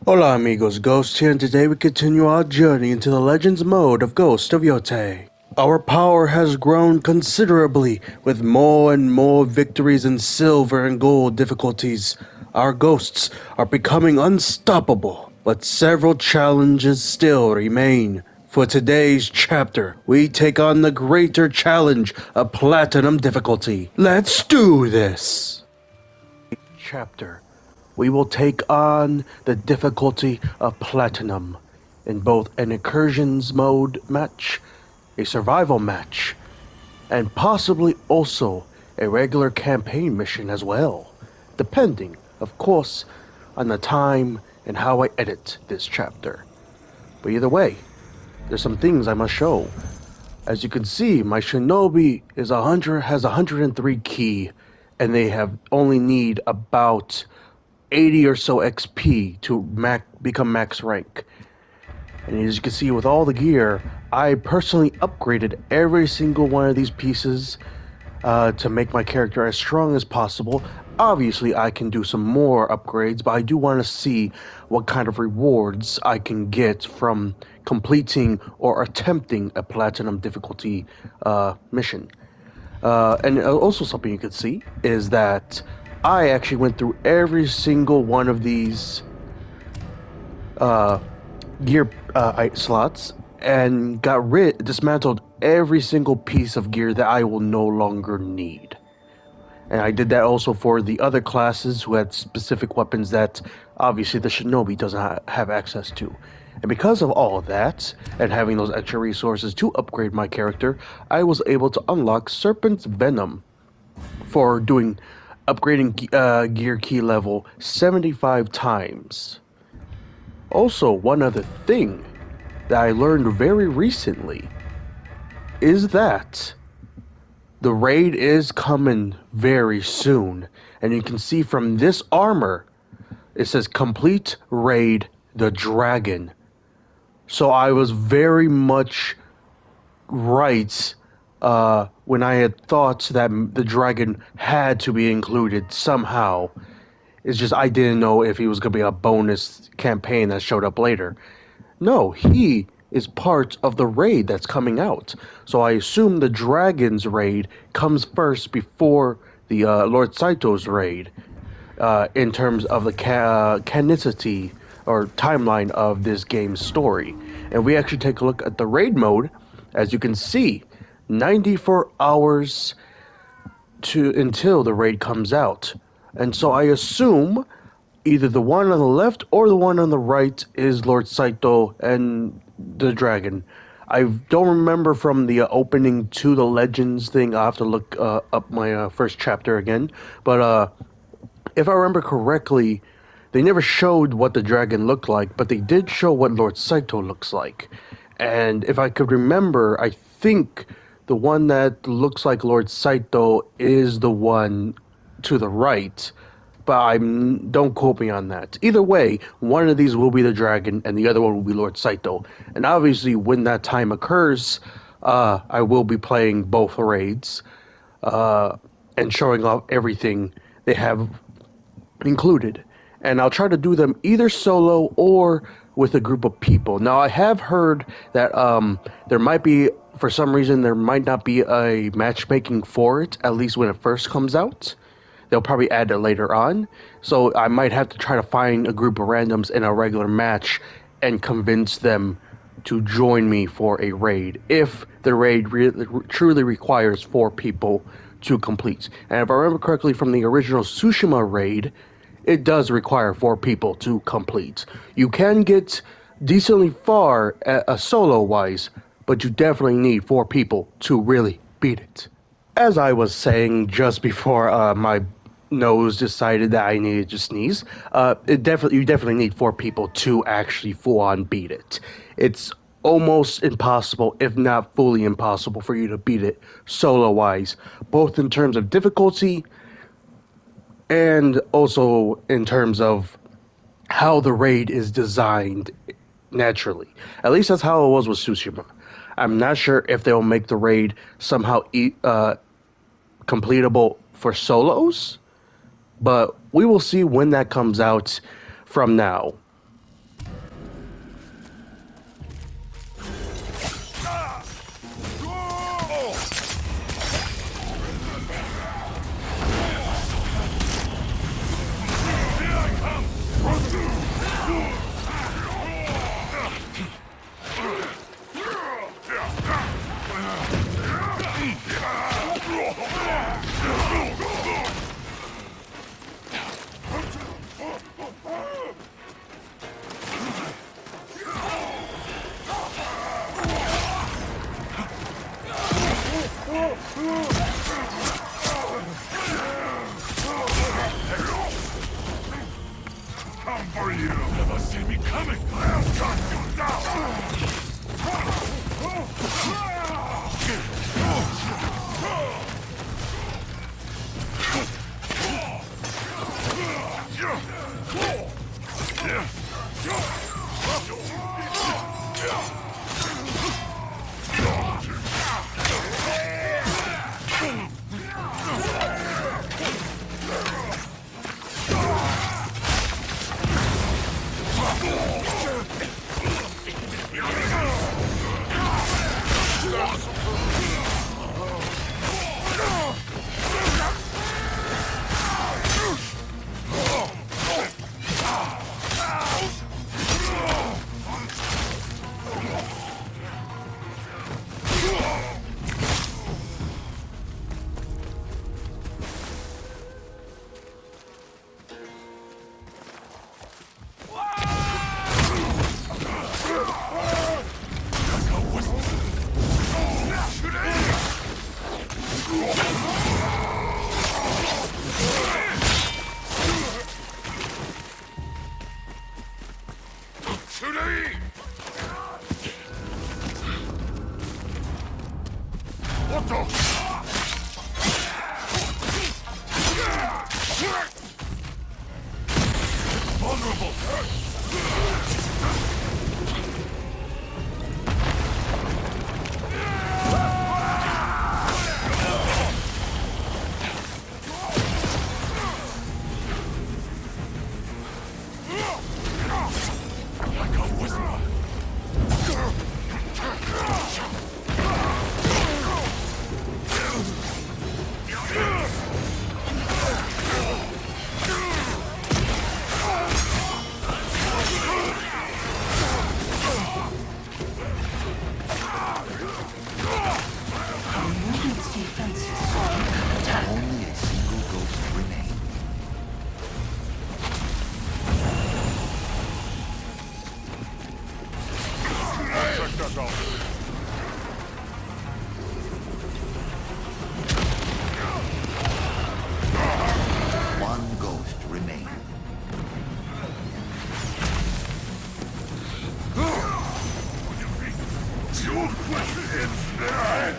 Hola amigos, Ghost here, and today we continue our journey into the Legends mode of Ghost of Yotei. Our power has grown considerably, with more and more victories in silver and gold difficulties. Our ghosts are becoming unstoppable, but several challenges still remain. For today's chapter, we take on the greater challenge of Platinum difficulty. Let's do this! Chapter, we will take on the difficulty of Platinum in both an incursions mode match, a survival match, and possibly also a regular campaign mission as well, depending, of course, on the time and how I edit this chapter. But either way, there's some things I must show. As you can see, my shinobi has 103 ki, and they have only need about 80 or so XP to become max rank. And as you can see with all the gear, I personally upgraded every single one of these pieces to make my character as strong as possible. Obviously, I can do some more upgrades, but I do want to see what kind of rewards I can get from completing or attempting a platinum difficulty mission. And also something you could see is that I actually went through every single one of these gear slots and dismantled every single piece of gear that I will no longer need. And I did that also for the other classes who had specific weapons that obviously the shinobi doesn't have access to. And because of all of that, and having those extra resources to upgrade my character, I was able to unlock Serpent's Venom for doing upgrading gear key level 75 times. Also, one other thing that I learned very recently is that the raid is coming very soon, and you can see from this armor, it says complete raid the dragon. So I was very much right when I had thought that the dragon had to be included somehow. It's just I didn't know if he was going to be a bonus campaign that showed up later. No, he is part of the raid that's coming out. So I assume the Dragon's raid comes first before the Lord Saito's raid in terms of the canonicity or timeline of this game's story. And we actually take a look at the raid mode. As you can see, 94 hours until the raid comes out. And so I assume either the one on the left or the one on the right is Lord Saito and the dragon. I don't remember from the opening to the Legends thing. I'll have to look up my first chapter again. But if I remember correctly, they never showed what the dragon looked like, but they did show what Lord Saito looks like. And if I could remember, I think the one that looks like Lord Saito is the one to the right, but don't quote me on that. Either way, one of these will be the dragon, and the other one will be Lord Saito. And obviously, when that time occurs, I will be playing both raids and showing off everything they have included. And I'll try to do them either solo or with a group of people. Now, I have heard that there might be, for some reason, there might not be a matchmaking for it, at least when it first comes out. They'll probably add it later on. So I might have to try to find a group of randoms in a regular match and convince them to join me for a raid if the raid truly requires 4 people to complete. And if I remember correctly from the original Tsushima raid, it does require 4 people to complete. You can get decently far solo-wise, but you definitely need 4 people to really beat it. As I was saying just before my nose decided that I needed to sneeze, you definitely need 4 people to actually full-on beat it. It's almost impossible, if not fully impossible, for you to beat it solo-wise, both in terms of difficulty and also in terms of how the raid is designed naturally. At least that's how it was with Tsushima. I'm not sure if they'll make the raid somehow completable for solos, but we will see when that comes out from now. Come for you! Never see me coming! I'll cut you down! One ghost remains. Your question is there!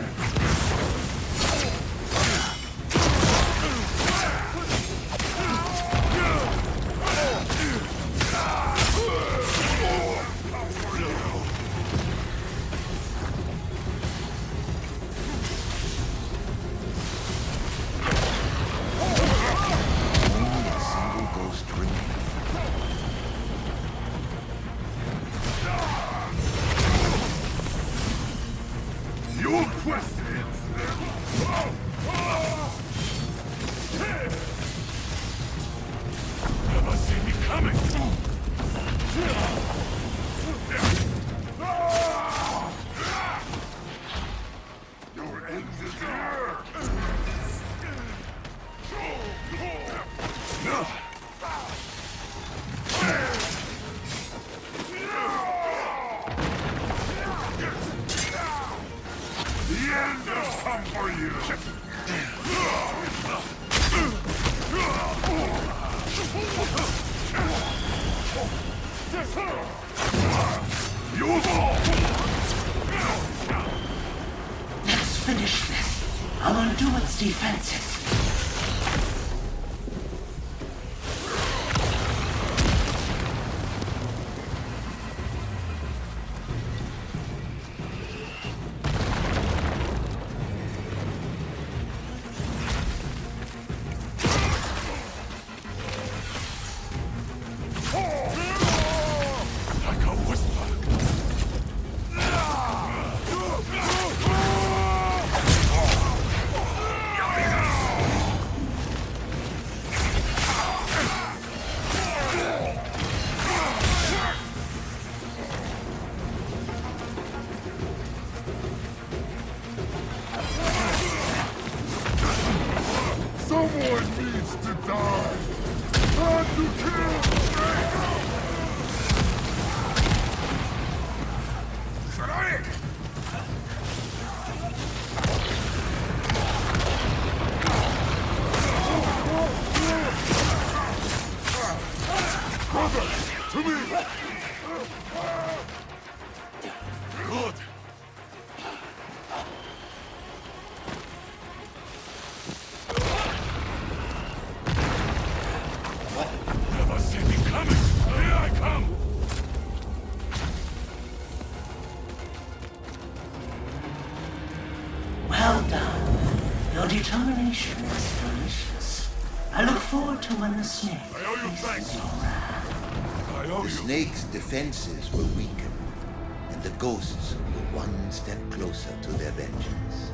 Only a single ghost remains. Your quest ends there! Never see me coming! Your end is here! The end has come for you! You fall! Let's finish this. I'll undo its defenses. Like a whisper! Good. Never see me coming. Here I come. Well done. Your determination is delicious. I look forward to when the snake I owe you thanks. I owe The you. snake's defenses were weakened, and the ghosts were one step closer to their vengeance.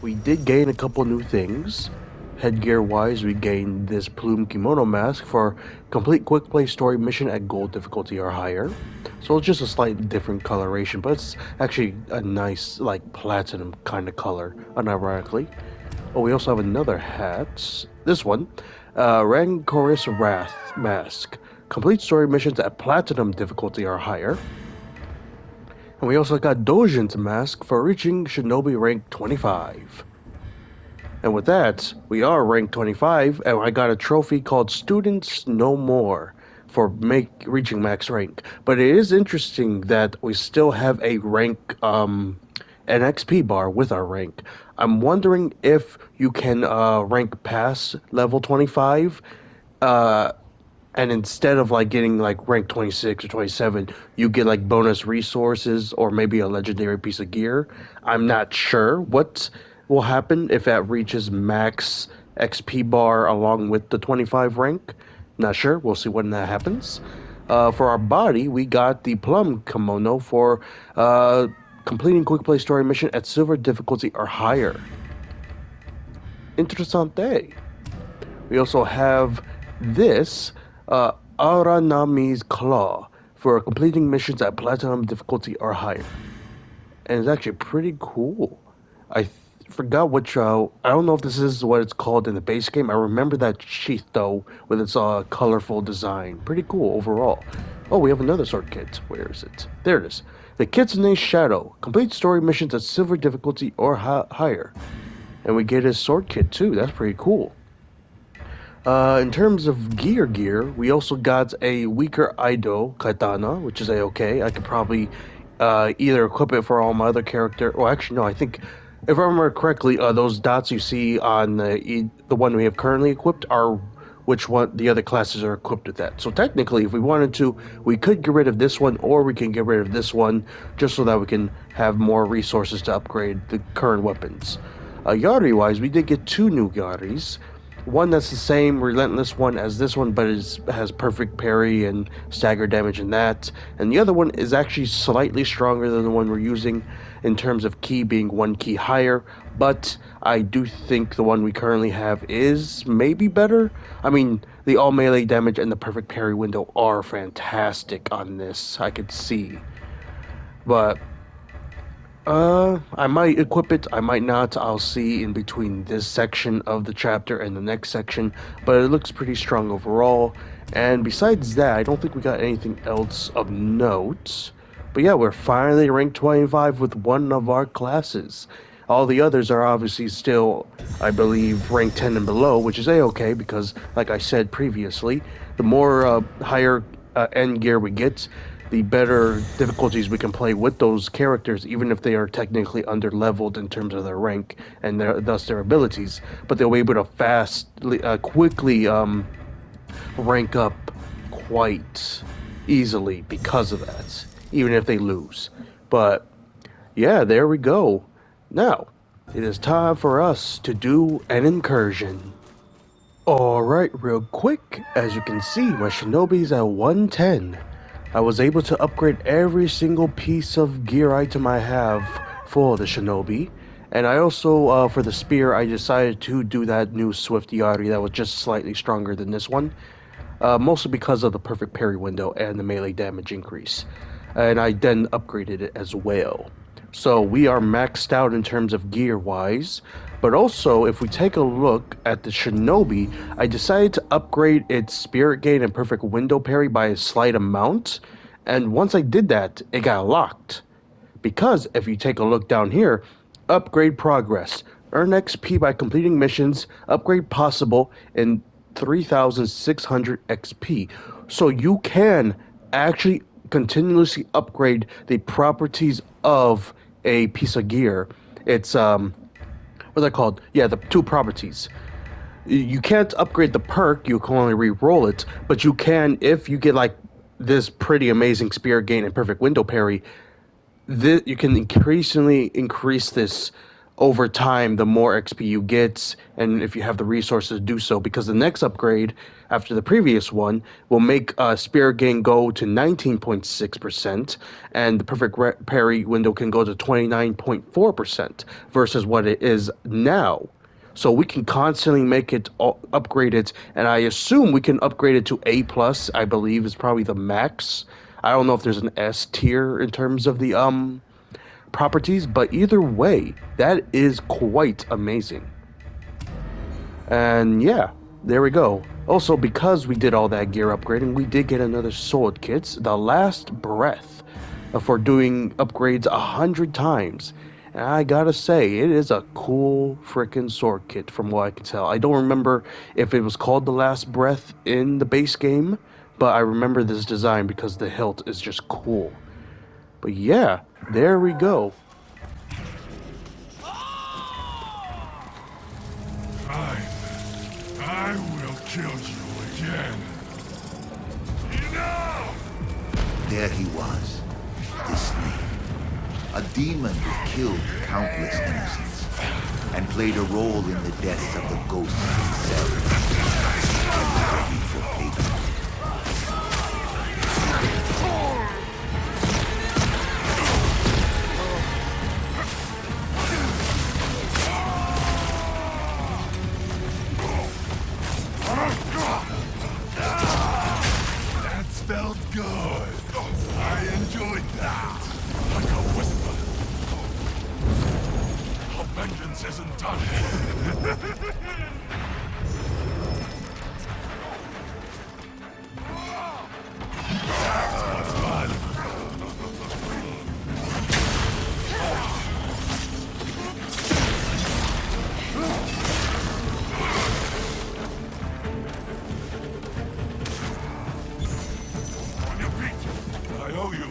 We did gain a couple new things. Headgear wise, we gained this plume kimono mask for complete quick play story mission at gold difficulty or higher. So it's just a slight different coloration, but it's actually a nice, like, platinum kind of color, unironically. Oh, we also have another hat. This one, Rancorous Wrath mask. Complete story missions at platinum difficulty or higher. And we also got Dojin's mask for reaching Shinobi rank 25. And with that, we are rank 25, and I got a trophy called Students No More for reaching max rank. But it is interesting that we still have a rank, an XP bar with our rank. I'm wondering if you can rank past level 25, uh, and instead of like getting like rank 26 or 27, you get like bonus resources or maybe a legendary piece of gear. I'm not sure what will happen if that reaches max XP bar along with the 25 rank. Not sure. We'll see when that happens. For our body, we got the plum kimono for completing quick play story mission at silver difficulty or higher. Interessante. We also have this Aranami's Claw for completing missions at platinum difficulty or higher. And it's actually pretty cool. Forgot which, I don't know if this is what it's called in the base game. I remember that sheath though, with its colorful design. Pretty cool overall. Oh, we have another sword kit. Where is it? There it is. The Kitsune Shadow. Complete story missions at silver difficulty or higher. And we get his sword kit too. That's pretty cool. In terms of gear, we also got a weaker Ido katana, which is a-okay. I could probably either equip it for all my other character. Well, actually, no. I think if I remember correctly, those dots you see on the one we have currently equipped are which one the other classes are equipped with that. So technically, if we wanted to, we could get rid of this one, or we can get rid of this one, just so that we can have more resources to upgrade the current weapons. Yari-wise, we did get two new Yaris. One that's the same relentless one as this one, but has perfect parry and stagger damage in that. And the other one is actually slightly stronger than the one we're using in terms of ki being one ki higher. But I do think the one we currently have is maybe better. I mean, the all melee damage and the perfect parry window are fantastic on this, I could see. But I might equip it, I might not. I'll see in between this section of the chapter and the next section, but it looks pretty strong overall. And besides that, I don't think we got anything else of note. But yeah, we're finally ranked 25 with one of our classes. All the others are obviously still, I believe, ranked 10 and below, which is a-okay because, like I said previously, the more higher end gear we get, the better difficulties we can play with those characters, even if they are technically under-leveled in terms of their rank and thus their abilities. But they'll be able to quickly rank up quite easily because of that, even if they lose. But yeah, there we go. Now, it is time for us to do an incursion. Alright, real quick, as you can see, my shinobi's at 110. I was able to upgrade every single piece of gear item I have for the shinobi. And I also, for the spear, I decided to do that new Swift Yari that was just slightly stronger than this one. Mostly because of the perfect parry window and the melee damage increase. And I then upgraded it as well. So we are maxed out in terms of gear wise. But also, if we take a look at the Shinobi, I decided to upgrade its Spirit Gate and Perfect Window Parry by a slight amount. And once I did that, it got locked. Because if you take a look down here, upgrade progress. Earn XP by completing missions. Upgrade possible in 3,600 XP. So you can actually continuously upgrade the properties of a piece of gear. It's what are they called? Yeah, the two properties. You can't upgrade the perk, you can only re-roll it, but you can if you get like this pretty amazing spear gain and perfect window parry. You can increasingly increase this over time the more XP you get, and if you have the resources to do so, because the next upgrade after the previous one will make Spirit Gain go to 19.6%, and the Perfect Parry window can go to 29.4% versus what it is now. So we can constantly make it upgrade it, and I assume we can upgrade it to A plus. I believe is probably the max. I don't know if there's an S tier in terms of the properties, but either way, that is quite amazing. And yeah, there we go. Also, because we did all that gear upgrading, we did get another sword kit, the Last Breath, for doing upgrades 100 times. And I gotta say, it is a cool freaking sword kit from what I can tell. I don't remember if it was called the Last Breath in the base game, but I remember this design because the hilt is just cool. But yeah, there we go. Fine. I will kill you again. Enough! There he was, this man. A demon who killed countless innocents and played a role in the deaths of the ghosts themselves. Ready for payback. That felt good. I enjoyed that. Like a whisper. Our vengeance isn't done. On your feet. I owe you.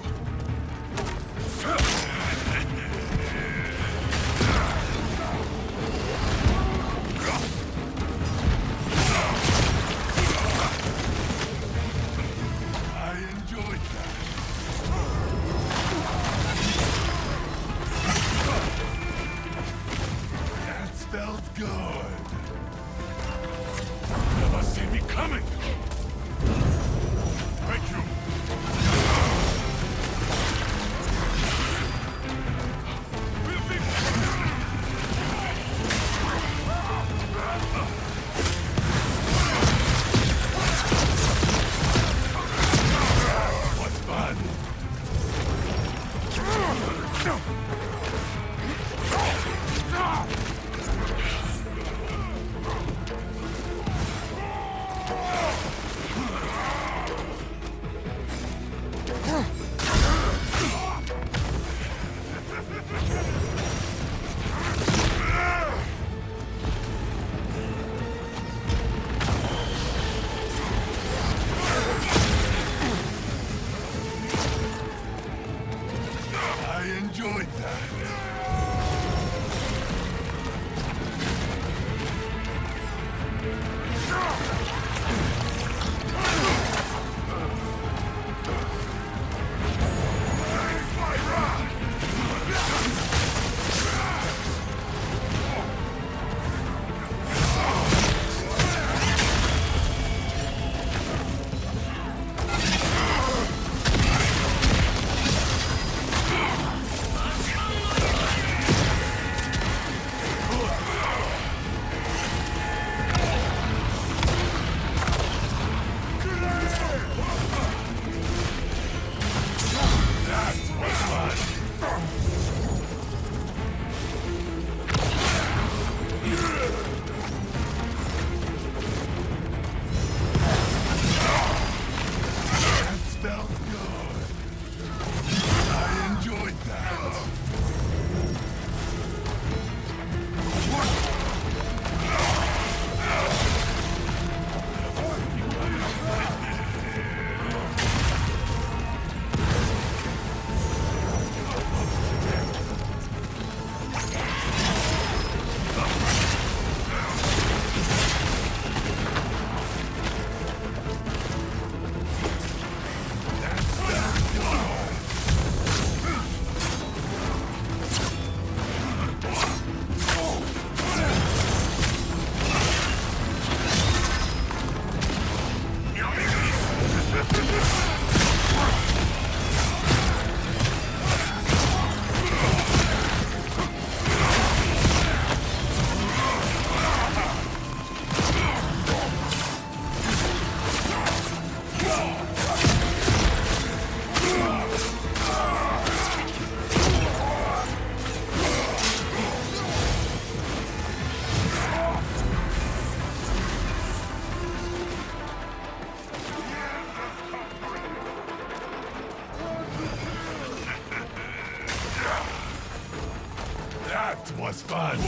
That was fun!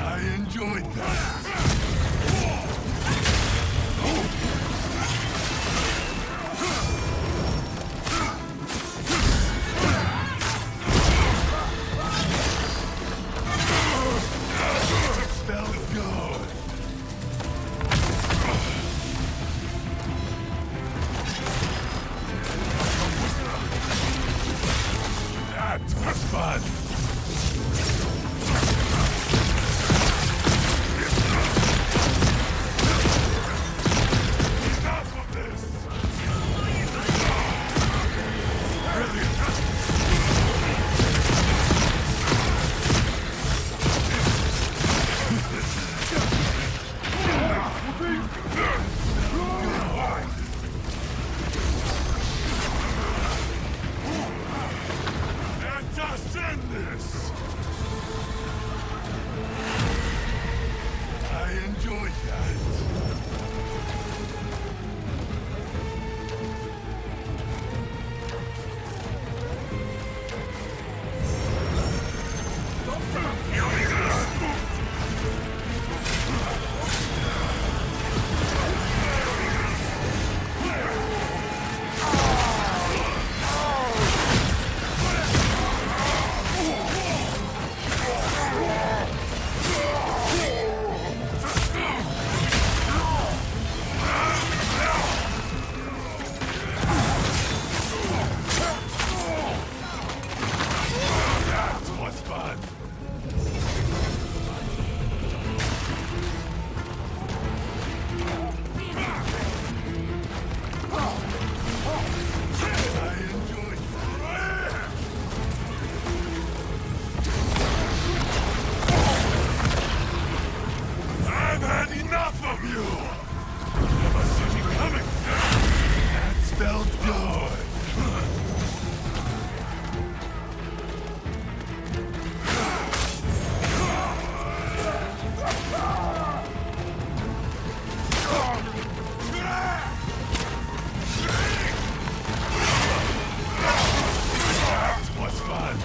I enjoyed that. Felt good. That was fun. Enough of this. Let us end this. I enjoyed that. That was fun. I enjoyed that. I've had enough of you. Never see me coming. That felt good. That was fun.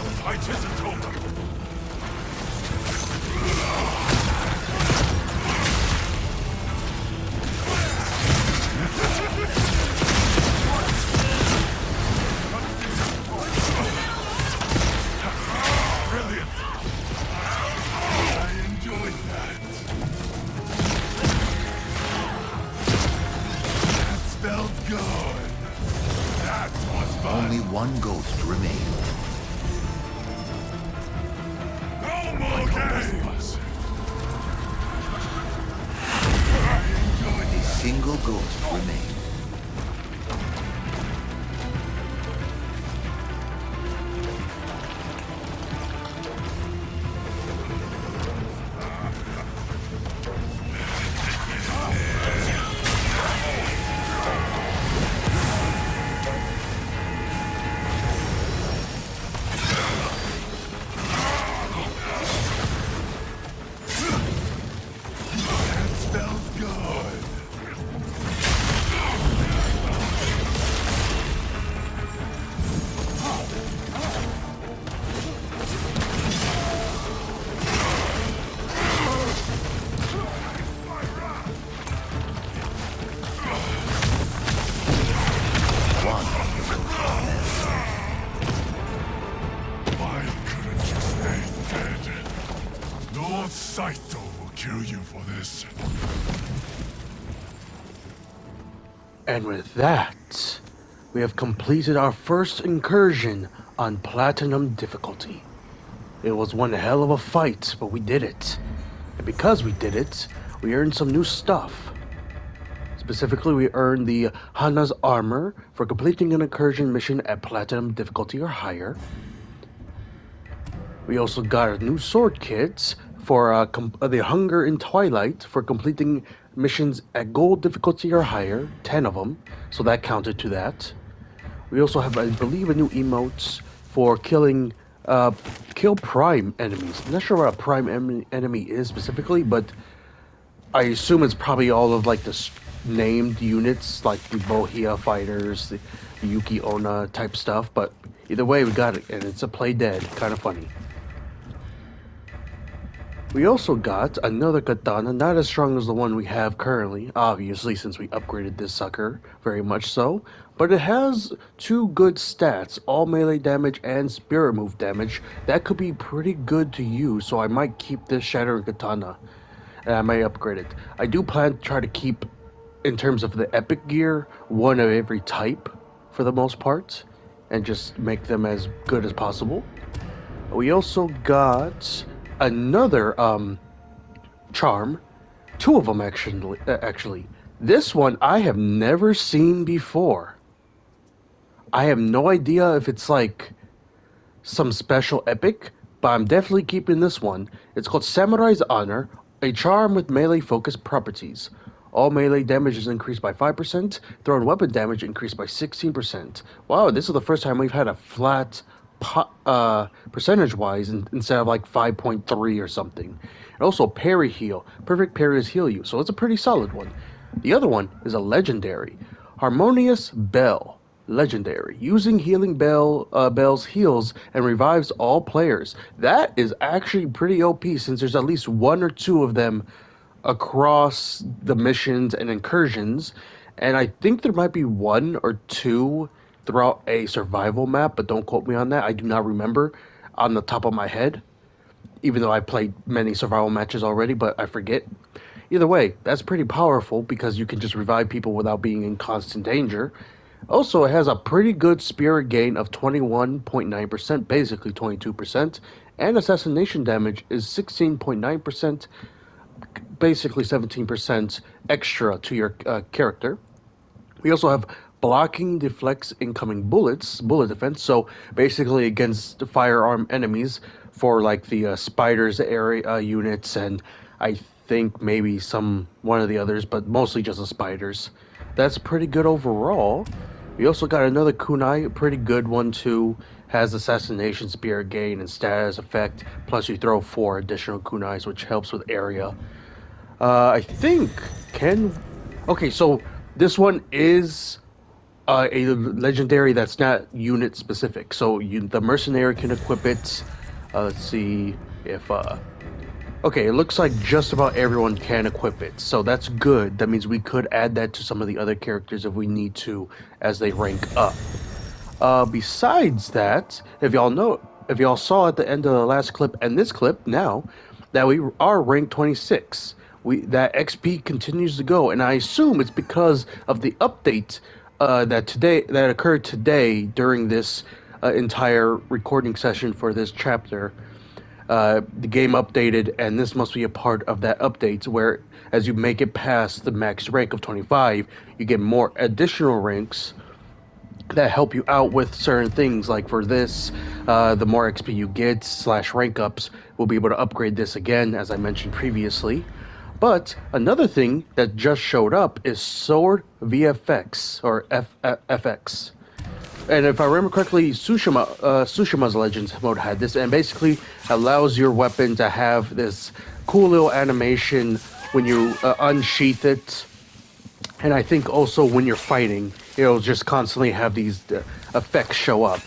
The fight isn't over. Brilliant. I enjoyed that. That felt good. That was fun. Only one ghost remained. No more games. I enjoyed A that. single ghost remained. That felt good. you for this. And with that, we have completed our first incursion on Platinum difficulty. It was one hell of a fight, but we did it. And because we did it, we earned some new stuff. Specifically, we earned the Hana's armor for completing an incursion mission at Platinum difficulty or higher. We also got a new sword kit for the Hunger in Twilight for completing missions at Gold difficulty or higher, 10 of them, so that counted to that. We also have, I believe, a new emotes for killing kill prime enemies. I'm not sure what a prime enemy is specifically, but I assume it's probably all of like the named units, like the Bohia fighters, the Yuki Onna type stuff. But either way, we got it, and it's a play dead, kind of funny. We also got another katana, not as strong as the one we have currently, obviously, since we upgraded this sucker, very much so, but it has two good stats, all melee damage and spirit move damage. That could be pretty good to use, so I might keep this shattering katana, and I might upgrade it. I do plan to try to keep, in terms of the epic gear, one of every type, for the most part, and just make them as good as possible. We also got another charm, two of them actually. This one I have never seen before. I have no idea if it's like some special epic, but I'm definitely keeping this one. It's called Samurai's Honor, a charm with melee focused properties. All melee damage is increased by 5%, thrown weapon damage increased by 16%. Wow, this is the first time we've had a flat percentage wise instead of like 5.3 or something. And also parry heal. Perfect parries heal you, so it's a pretty solid one. The other one is a legendary. Harmonious Bell. Legendary. Using healing bells heals and revives all players. That is actually pretty OP since there's at least one or two of them across the missions and incursions, and I think there might be one or two throughout a survival map, but don't quote me on that. I do not remember on the top of my head, even though I played many survival matches already, but I forget. Either way, that's pretty powerful because you can just revive people without being in constant danger. Also, it has a pretty good spirit gain of 21.9%, basically 22%, and assassination damage is 16.9%, basically 17% extra to your character. We also have blocking deflects incoming bullets, bullet defense. So basically against the firearm enemies for like the spiders area units, and I think maybe one of the others, but mostly just the spiders. That's pretty good overall. We also got another kunai, a pretty good one too. Has assassination, spirit gain, and status effect. Plus you throw 4 additional kunais, which helps with area. I think can. Okay, so this one is a legendary that's not unit specific. So the mercenary can equip it. Let's see if. Okay, it looks like just about everyone can equip it, so that's good. That means we could add that to some of the other characters if we need to as they rank up. Besides that, if y'all saw at the end of the last clip and this clip now, that we are ranked 26. That XP continues to go, and I assume it's because of the update that occurred today during this entire recording session for this chapter. The game updated, and this must be a part of that update where, as you make it past the max rank of 25, you get more additional ranks that help you out with certain things. Like for this, the more XP you get / rank ups, we'll be able to upgrade this again, as I mentioned previously. But another thing that just showed up is Sword VFX or FX. And if I remember correctly, Tsushima's Legends mode had this, and basically allows your weapon to have this cool little animation when you unsheath it. And I think also when you're fighting, it'll just constantly have these effects show up.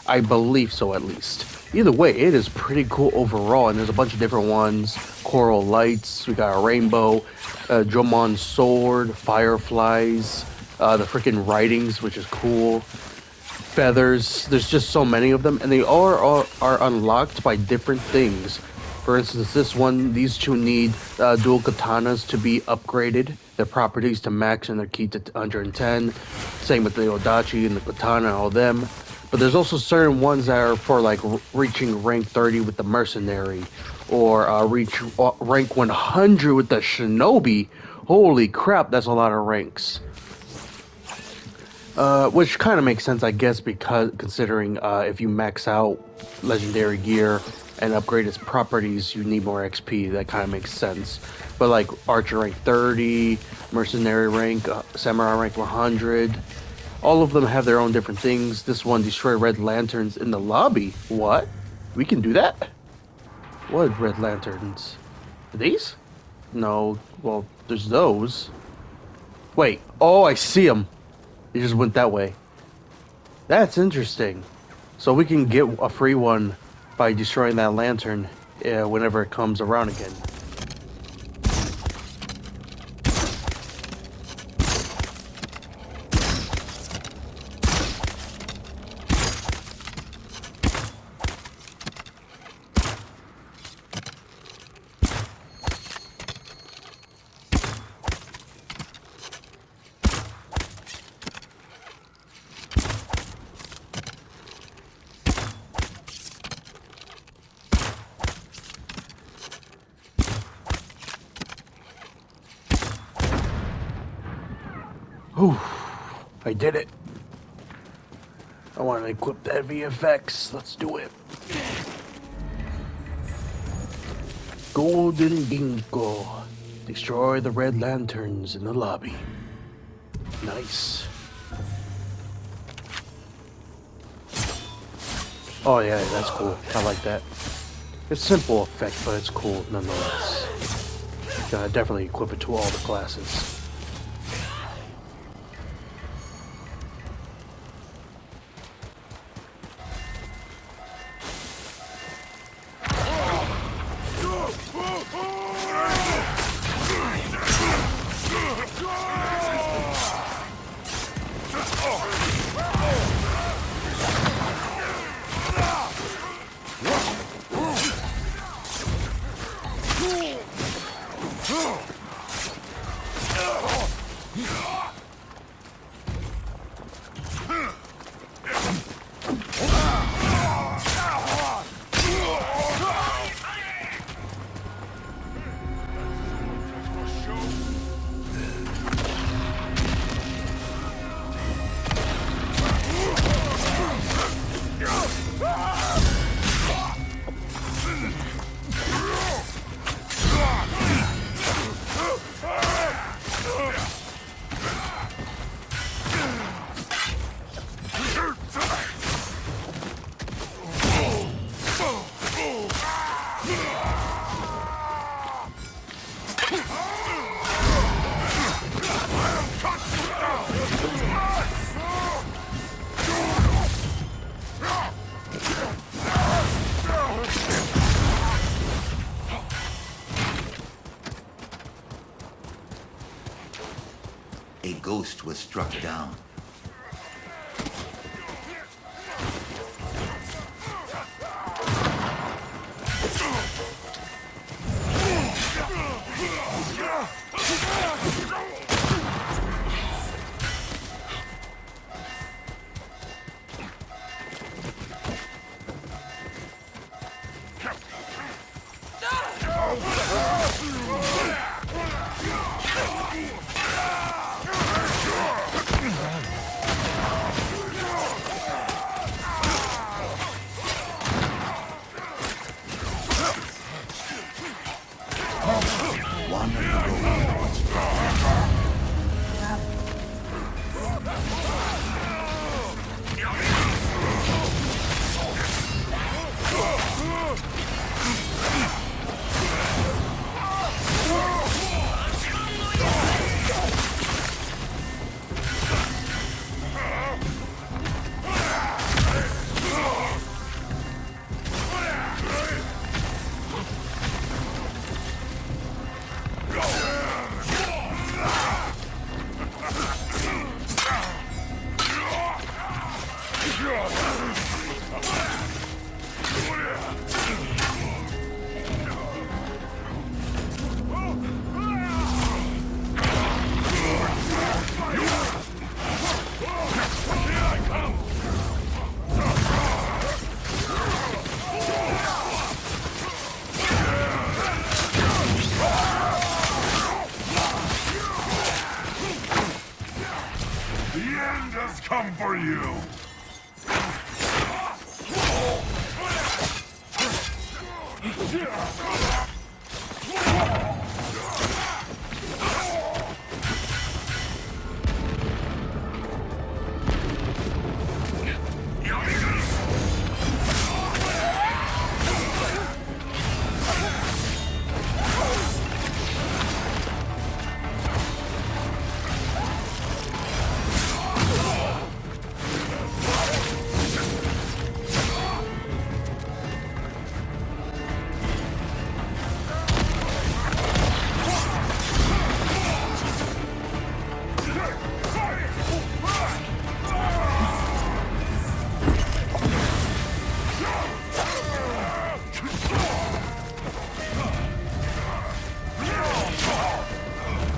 I believe so, at least. Either way, it is pretty cool overall, and there's a bunch of different ones. Coral lights, we got a rainbow, Jomon sword, fireflies, the freaking writings, which is cool. Feathers, there's just so many of them, and they all are unlocked by different things. For instance, this one, these two need dual katanas to be upgraded, their properties to max and their ki to 110. Same with the Odachi and the katana, all them. But there's also certain ones that are for like reaching rank 30 with the mercenary, or reach rank 100 with the shinobi. Holy crap, that's a lot of ranks. Which kind of makes sense, I guess, because considering if you max out legendary gear and upgrade its properties, you need more XP. That kind of makes sense. But like archer rank 30, mercenary rank, samurai rank 100, all of them have their own different things. This one, destroy red lanterns in the lobby. What? We can do that? What red lanterns? These? No. Well, there's those. Wait. Oh, I see them. They just went that way. That's interesting. So we can get a free one by destroying that lantern whenever it comes around again. Whew, I did it. I want to equip that VFX. Let's do it. Golden Ginkgo. Destroy the red lanterns in the lobby. Nice. Oh yeah, that's cool. I like that. It's simple effect, but it's cool nonetheless. Gotta definitely equip it to all the classes. A ghost was struck down. One of the robots was struck. come for you!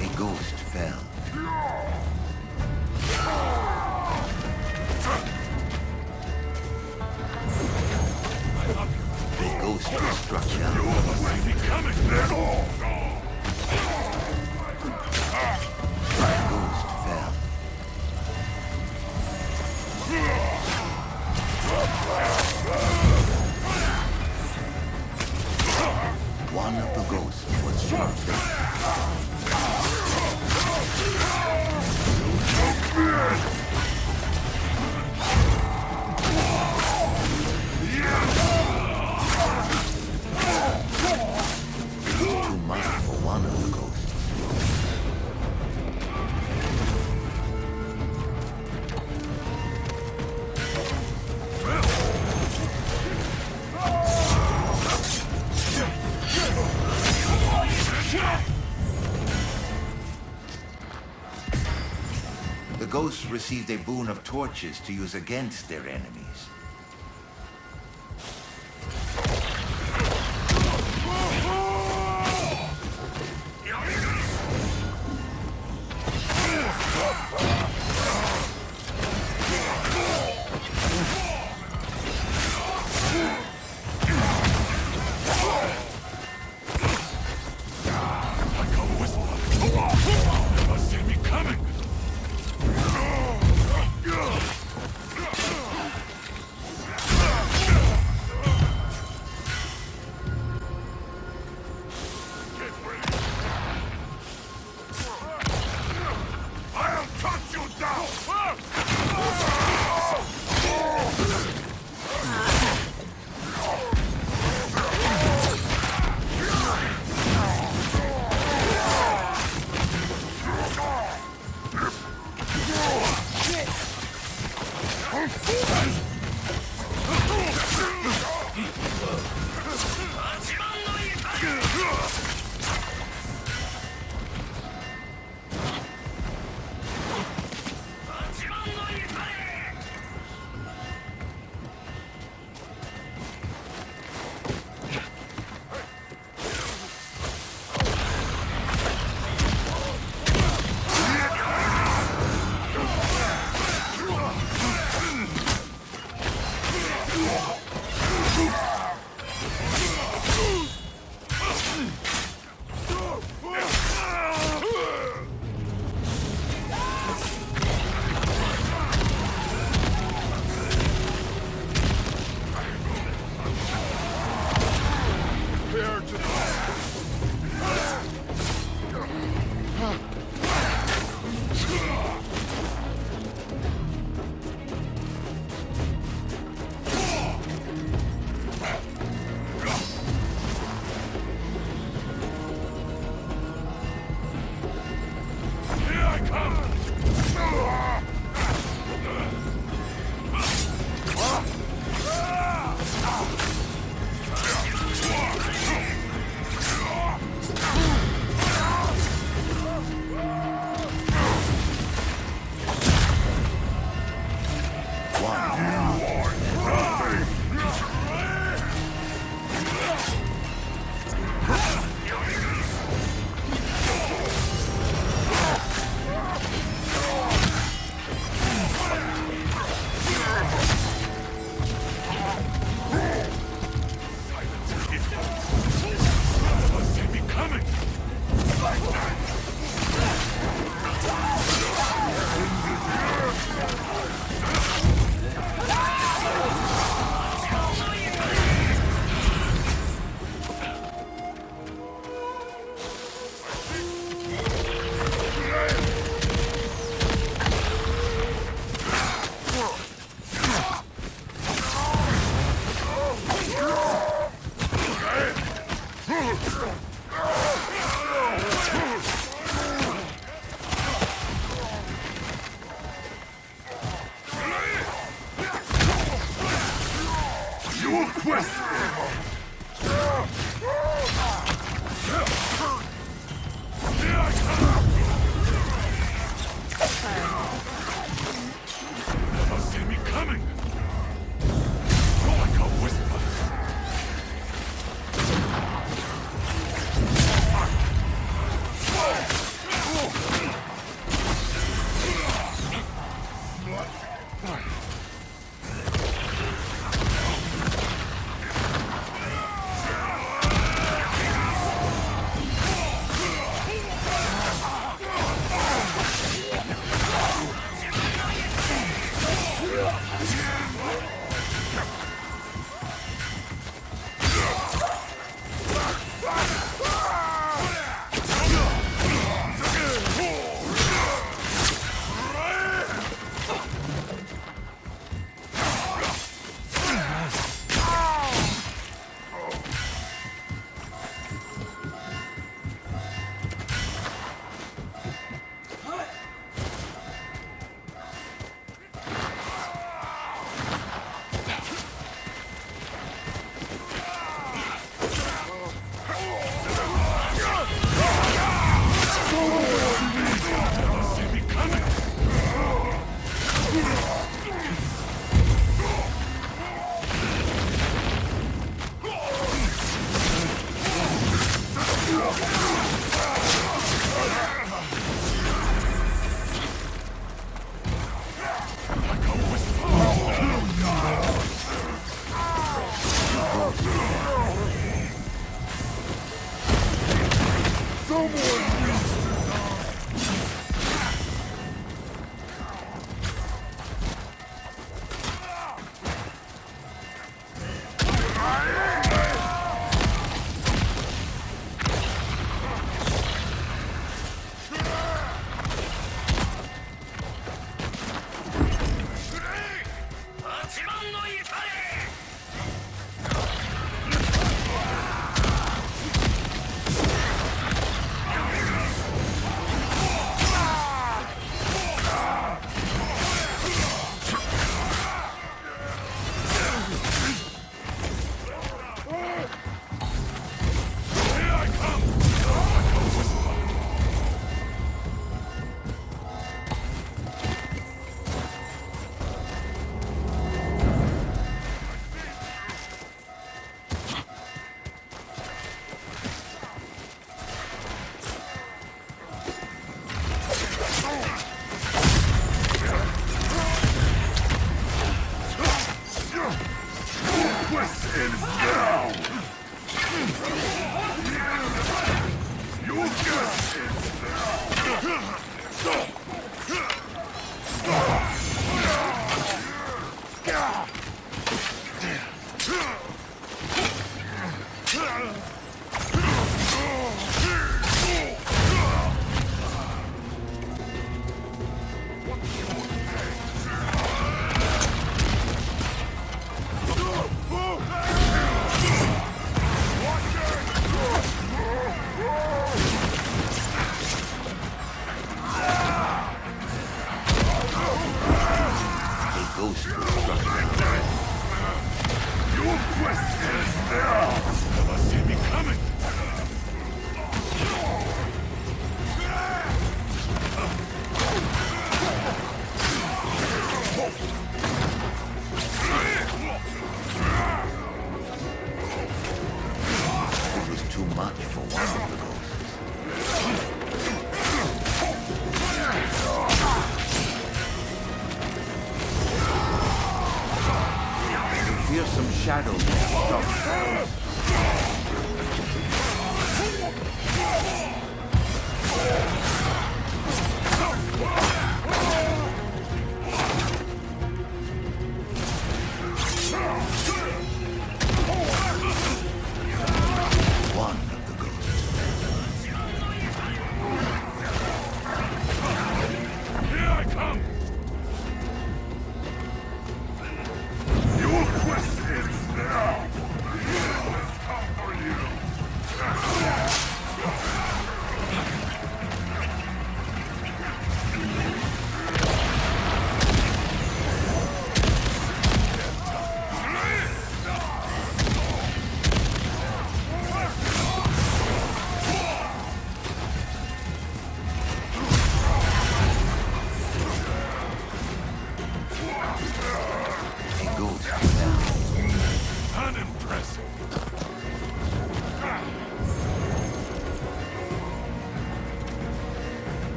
A ghost fell. The ghost was struck down. See me coming! The ghost fell. One of the ghosts was struck down. Too much for one of the ghosts. The ghosts received a boon of torches to use against their enemies. Like a whistle! Never see me coming! I'll cut you down! quest! Here I come! Never see me coming! You're like a whisper!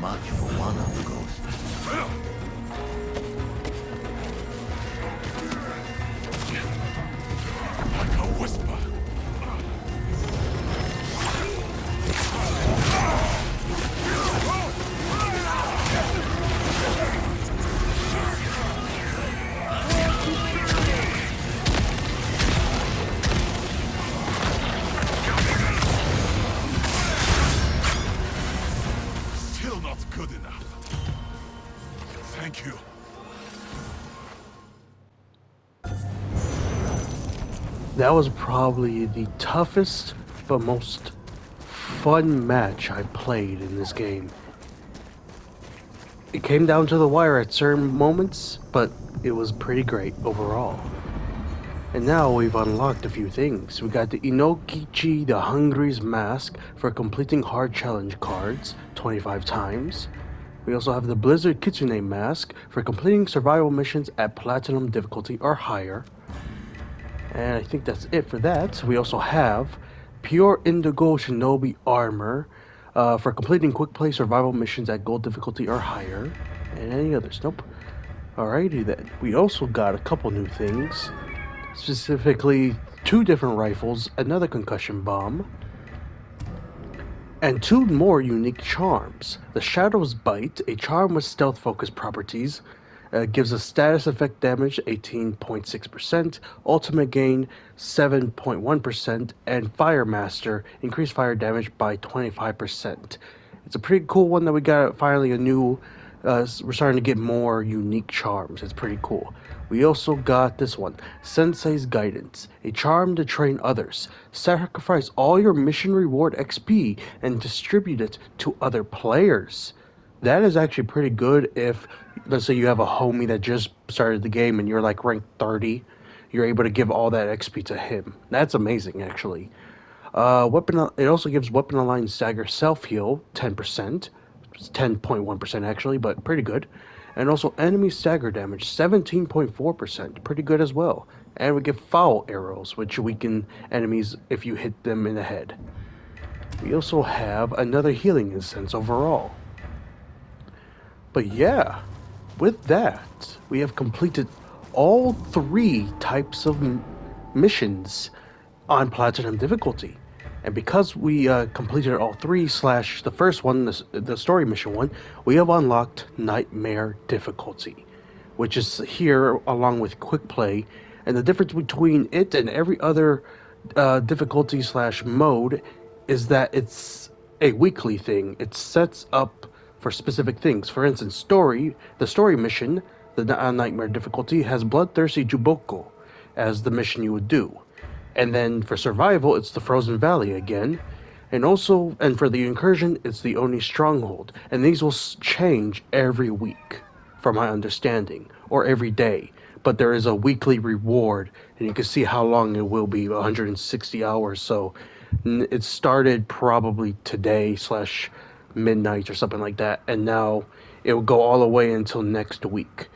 much for one of the ghosts. Like a whisper. Still not good enough. Thank you. That was probably the toughest but most fun match I played in this game. It came down to the wire at certain moments, but it was pretty great overall. And now we've unlocked a few things. We got the Inokichi the Hungry's Mask for completing hard challenge cards 25 times. We also have the Blizzard Kitsune Mask for completing survival missions at Platinum difficulty or higher. And I think that's it for that. We also have Pure Indigo Shinobi Armor for completing quick play survival missions at Gold difficulty or higher. And any others? Nope. Alrighty then. We also got a couple new things. Specifically, 2 different rifles, another concussion bomb, and 2 more unique charms. The Shadow's Bite, a charm with stealth focus properties, gives a status effect damage 18.6%, ultimate gain 7.1%, and Fire Master increased fire damage by 25%. It's a pretty cool one that we got finally a new. We're starting to get more unique charms. It's pretty cool. We also got this one, Sensei's Guidance, a charm to train others. Sacrifice all your mission reward XP and distribute it to other players. That is actually pretty good if, let's say, you have a homie that just started the game and you're like ranked 30. You're able to give all that XP to him. That's amazing, actually. Weapon. It also gives weapon aligned stagger self heal 10%. It's 10.1% actually, but pretty good. And also enemy stagger damage 17.4%, pretty good as well. And we get foul arrows, which weaken enemies if you hit them in the head. We also have another healing incense overall. But yeah, with that, we have completed all 3 types of missions on Platinum difficulty. And because we completed all 3 slash the first one, the story mission one, we have unlocked Nightmare difficulty, which is here along with Quick Play. And the difference between it and every other difficulty slash mode is that it's a weekly thing. It sets up for specific things. For instance, the story mission, the Nightmare difficulty, has Bloodthirsty Juboko as the mission you would do. And then for survival, it's the Frozen Valley again. And for the incursion, it's the Oni Stronghold. And these will change every week, from my understanding, or every day. But there is a weekly reward, and you can see how long it will be, 160 hours. So it started probably today slash midnight or something like that, and now it will go all the way until next week.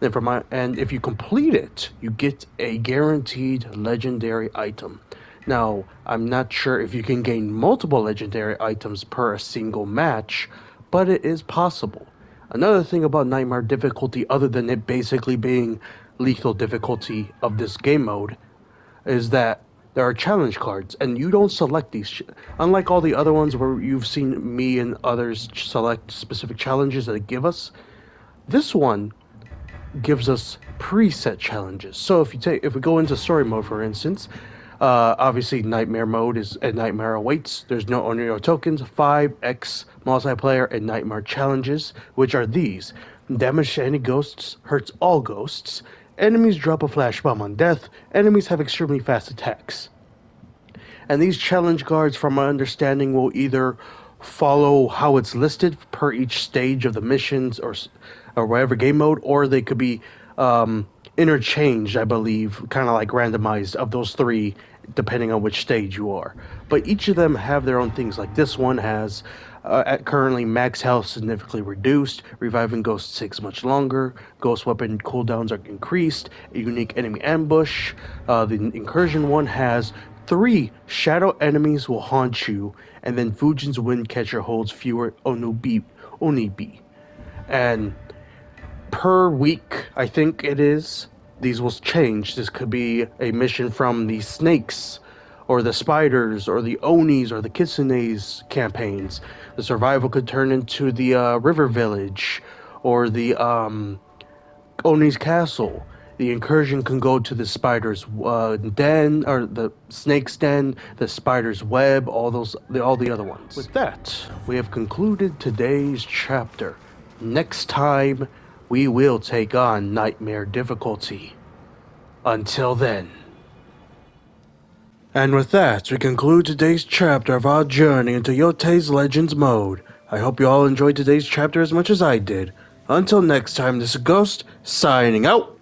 And if you complete it, you get a guaranteed legendary item. Now, I'm not sure if you can gain multiple legendary items per a single match, but it is possible. Another thing about Nightmare difficulty, other than it basically being lethal difficulty of this game mode, is that there are challenge cards, and you don't select these. Unlike all the other ones where you've seen me and others select specific challenges that it give us, this one gives us preset challenges. So if we go into story mode, for instance, obviously Nightmare mode is a Nightmare awaits. There's no Onryo tokens, 5x multiplayer, and Nightmare challenges, which are these: damage to any ghosts, hurts all ghosts. Enemies drop a flash bomb on death. Enemies have extremely fast attacks. And these challenge cards, from my understanding, will either follow how it's listed per each stage of the missions or whatever game mode, or they could be interchanged, I believe, kind of like randomized of those 3, depending on which stage you are. But each of them have their own things. Like this one has currently max health significantly reduced, reviving ghosts takes much longer, ghost weapon cooldowns are increased, a unique enemy ambush. The incursion one has 3 shadow enemies will haunt you, and then Fujin's Windcatcher holds fewer Onubi Onibi. And per week, I think it is, these will change. This could be a mission from the snakes, or the spiders, or the Onis, or the Kitsunes campaigns. The survival could turn into the river village, or the Oni's castle. The incursion can go to the spider's den, or the snake's den, the spider's web, all the other ones. With that, we have concluded today's chapter. Next time, we will take on Nightmare difficulty. Until then. And with that, we conclude today's chapter of our journey into Yotei's Legends mode. I hope you all enjoyed today's chapter as much as I did. Until next time, this is Ghost, signing out.